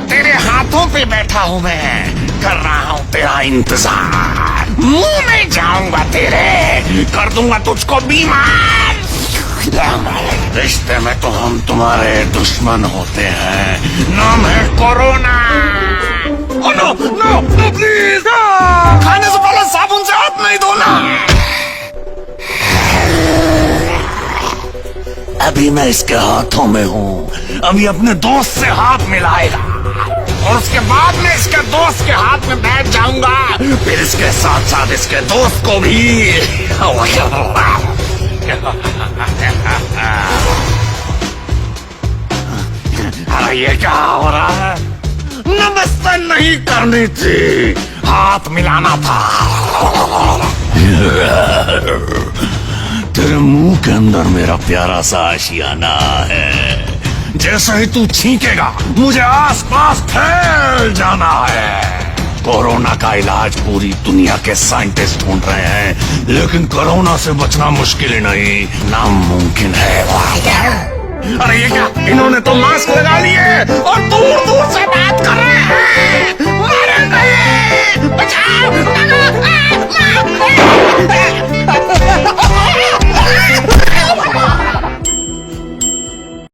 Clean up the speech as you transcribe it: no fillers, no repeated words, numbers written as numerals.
तेरे हाथों पे बैठा हूँ मैं, कर रहा हूँ तेरा इंतजार। मुंह में जाऊंगा तेरे, कर दूंगा तुझको बीमार। रिश्ते में तो हम तुम्हारे दुश्मन होते हैं, नाम है corona. Oh, no, no, no, please, no! खाने से पहले साबुन से हाथ नहीं धोना। अभी मैं इसके हाथों में हूँ, अभी अपने दोस्त से हाथ मिलाएगा और उसके बाद में इसके दोस्त के हाथ में बैठ जाऊंगा, फिर इसके साथ साथ इसके दोस्त को भी। अरे ये क्या हो रहा है? नमस्ते नहीं करनी थी, हाथ मिलाना था। तेरे मुंह के अंदर मेरा प्यारा सा आशियाना है, जैसे ही तू छींकेगा मुझे आसपास फैल जाना है। कोरोना का इलाज पूरी दुनिया के साइंटिस्ट ढूंढ रहे हैं, लेकिन कोरोना से बचना मुश्किल ही नहीं, नामुमकिन है। अरे ये क्या, इन्होंने तो मास्क लगा लिए और दूर दूर से बात कर रहे हैं। मारेंगे, बचाओ,